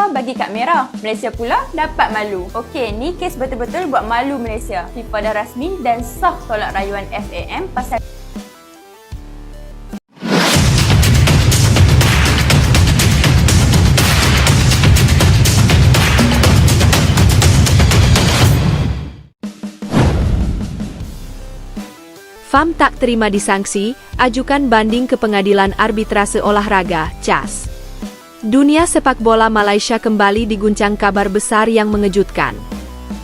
FIFA bagi kad merah, Malaysia pula dapat malu. Okey, ni kes betul-betul buat malu Malaysia. FIFA dah rasmi dan sah tolak rayuan FAM pasal FAM tak terima disangsi, ajukan banding ke Pengadilan Arbitrase Olahraga, CAS. Dunia sepak bola Malaysia kembali diguncang kabar besar yang mengejutkan.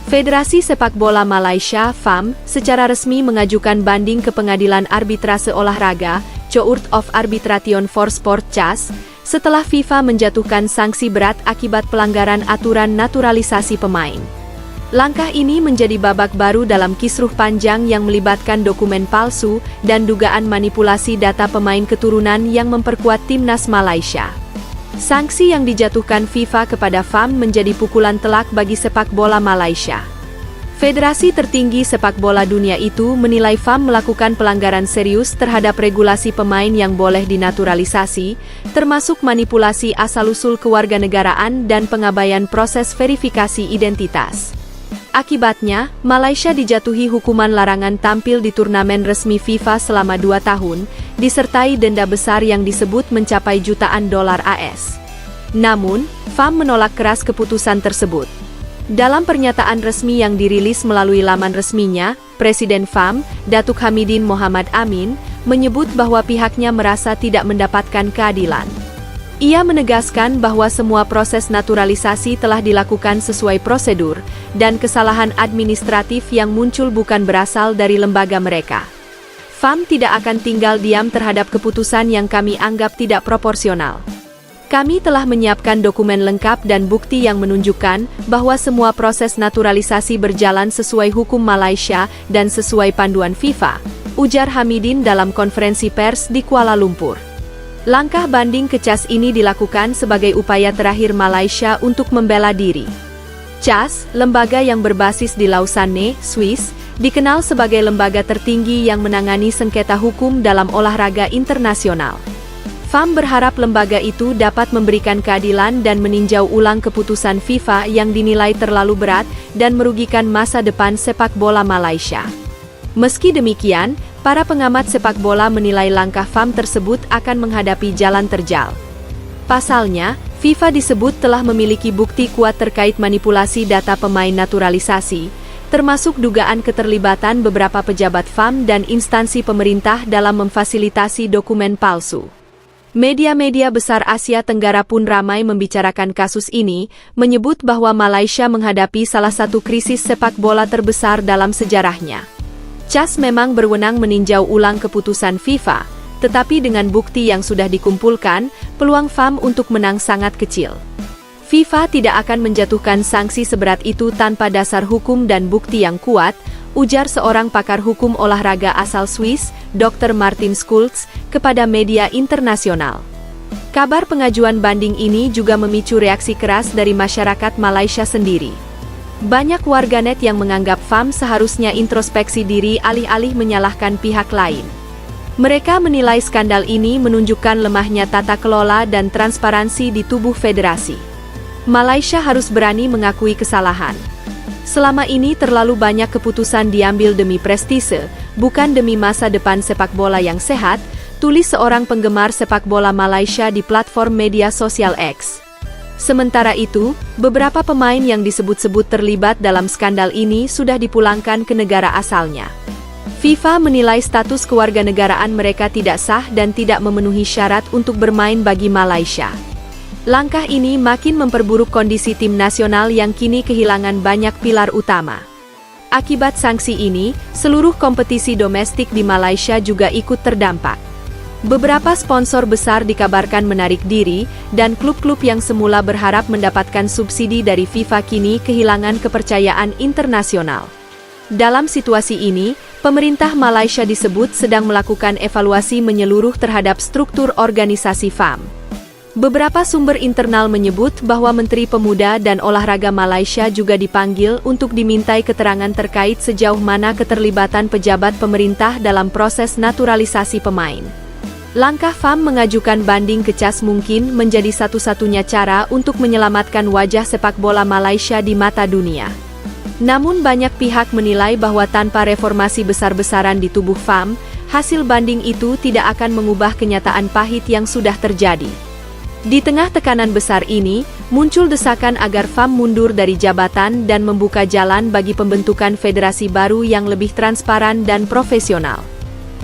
Federasi Sepak Bola Malaysia, FAM, secara resmi mengajukan banding ke Pengadilan Arbitrase Olahraga, Court of Arbitration for Sport, CAS, setelah FIFA menjatuhkan sanksi berat akibat pelanggaran aturan naturalisasi pemain. Langkah ini menjadi babak baru dalam kisruh panjang yang melibatkan dokumen palsu dan dugaan manipulasi data pemain keturunan yang memperkuat timnas Malaysia. Sanksi yang dijatuhkan FIFA kepada FAM menjadi pukulan telak bagi sepak bola Malaysia. Federasi tertinggi sepak bola dunia itu menilai FAM melakukan pelanggaran serius terhadap regulasi pemain yang boleh dinaturalisasi, termasuk manipulasi asal-usul kewarganegaraan dan pengabaian proses verifikasi identitas. Akibatnya, Malaysia dijatuhi hukuman larangan tampil di turnamen resmi FIFA selama 2 tahun, disertai denda besar yang disebut mencapai jutaan dolar AS. Namun, FAM menolak keras keputusan tersebut. Dalam pernyataan resmi yang dirilis melalui laman resminya, Presiden FAM, Datuk Hamidin Mohamad Amin, menyebut bahwa pihaknya merasa tidak mendapatkan keadilan. Ia menegaskan bahwa semua proses naturalisasi telah dilakukan sesuai prosedur, dan kesalahan administratif yang muncul bukan berasal dari lembaga mereka. FAM tidak akan tinggal diam terhadap keputusan yang kami anggap tidak proporsional. Kami telah menyiapkan dokumen lengkap dan bukti yang menunjukkan bahwa semua proses naturalisasi berjalan sesuai hukum Malaysia dan sesuai panduan FIFA, ujar Hamidin dalam konferensi pers di Kuala Lumpur. Langkah banding ke CAS ini dilakukan sebagai upaya terakhir Malaysia untuk membela diri. CAS, lembaga yang berbasis di Lausanne, Swiss, dikenal sebagai lembaga tertinggi yang menangani sengketa hukum dalam olahraga internasional. FAM berharap lembaga itu dapat memberikan keadilan dan meninjau ulang keputusan FIFA yang dinilai terlalu berat dan merugikan masa depan sepak bola Malaysia. Meski demikian, para pengamat sepak bola menilai langkah FAM tersebut akan menghadapi jalan terjal. Pasalnya, FIFA disebut telah memiliki bukti kuat terkait manipulasi data pemain naturalisasi, termasuk dugaan keterlibatan beberapa pejabat FAM dan instansi pemerintah dalam memfasilitasi dokumen palsu. Media-media besar Asia Tenggara pun ramai membicarakan kasus ini, menyebut bahwa Malaysia menghadapi salah satu krisis sepak bola terbesar dalam sejarahnya. CAS memang berwenang meninjau ulang keputusan FIFA, tetapi dengan bukti yang sudah dikumpulkan, peluang FAM untuk menang sangat kecil. FIFA tidak akan menjatuhkan sanksi seberat itu tanpa dasar hukum dan bukti yang kuat, ujar seorang pakar hukum olahraga asal Swiss, Dr. Martin Schulz, kepada media internasional. Kabar pengajuan banding ini juga memicu reaksi keras dari masyarakat Malaysia sendiri. Banyak warganet yang menganggap FAM seharusnya introspeksi diri alih-alih menyalahkan pihak lain. Mereka menilai skandal ini menunjukkan lemahnya tata kelola dan transparansi di tubuh federasi. Malaysia harus berani mengakui kesalahan. Selama ini terlalu banyak keputusan diambil demi prestise, bukan demi masa depan sepak bola yang sehat, tulis seorang penggemar sepak bola Malaysia di platform media sosial X. Sementara itu, beberapa pemain yang disebut-sebut terlibat dalam skandal ini sudah dipulangkan ke negara asalnya. FIFA menilai status kewarganegaraan mereka tidak sah dan tidak memenuhi syarat untuk bermain bagi Malaysia. Langkah ini makin memperburuk kondisi tim nasional yang kini kehilangan banyak pilar utama. Akibat sanksi ini, seluruh kompetisi domestik di Malaysia juga ikut terdampak. Beberapa sponsor besar dikabarkan menarik diri, dan klub-klub yang semula berharap mendapatkan subsidi dari FIFA kini kehilangan kepercayaan internasional. Dalam situasi ini, pemerintah Malaysia disebut sedang melakukan evaluasi menyeluruh terhadap struktur organisasi FAM. Beberapa sumber internal menyebut bahwa Menteri Pemuda dan Olahraga Malaysia juga dipanggil untuk dimintai keterangan terkait sejauh mana keterlibatan pejabat pemerintah dalam proses naturalisasi pemain. Langkah FAM mengajukan banding ke CAS mungkin menjadi satu-satunya cara untuk menyelamatkan wajah sepak bola Malaysia di mata dunia. Namun banyak pihak menilai bahwa tanpa reformasi besar-besaran di tubuh FAM, hasil banding itu tidak akan mengubah kenyataan pahit yang sudah terjadi. Di tengah tekanan besar ini, muncul desakan agar FAM mundur dari jabatan dan membuka jalan bagi pembentukan federasi baru yang lebih transparan dan profesional.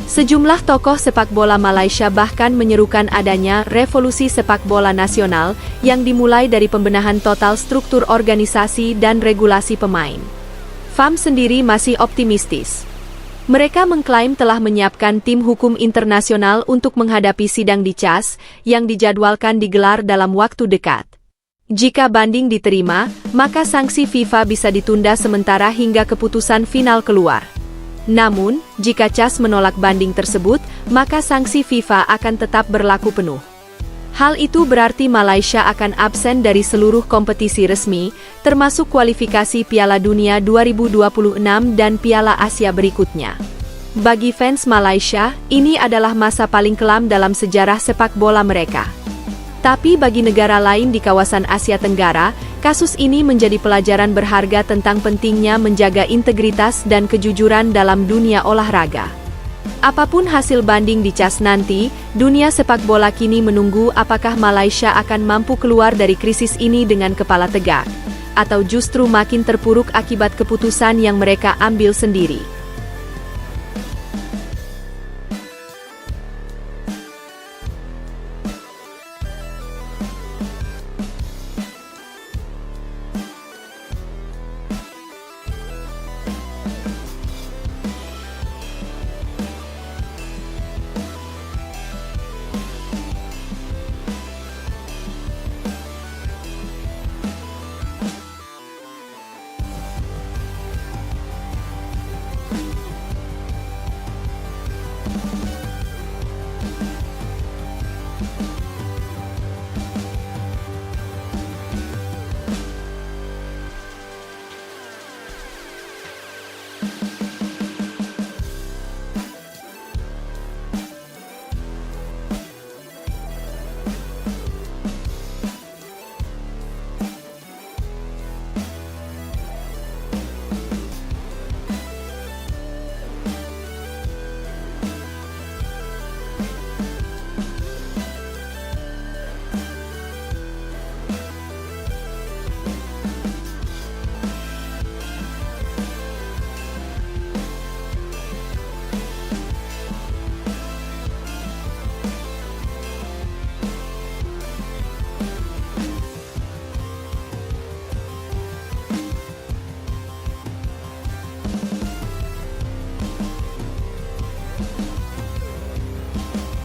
Sejumlah tokoh sepak bola Malaysia bahkan menyerukan adanya revolusi sepak bola nasional yang dimulai dari pembenahan total struktur organisasi dan regulasi pemain. FAM sendiri masih optimistis. Mereka mengklaim telah menyiapkan tim hukum internasional untuk menghadapi sidang di CAS yang dijadwalkan digelar dalam waktu dekat. Jika banding diterima, maka sanksi FIFA bisa ditunda sementara hingga keputusan final keluar. Namun, jika CAS menolak banding tersebut, maka sanksi FIFA akan tetap berlaku penuh. Hal itu berarti Malaysia akan absen dari seluruh kompetisi resmi, termasuk kualifikasi Piala Dunia 2026 dan Piala Asia berikutnya. Bagi fans Malaysia, ini adalah masa paling kelam dalam sejarah sepak bola mereka. Tapi bagi negara lain di kawasan Asia Tenggara, kasus ini menjadi pelajaran berharga tentang pentingnya menjaga integritas dan kejujuran dalam dunia olahraga. Apapun hasil banding di CAS nanti, dunia sepak bola kini menunggu apakah Malaysia akan mampu keluar dari krisis ini dengan kepala tegak, atau justru makin terpuruk akibat keputusan yang mereka ambil sendiri.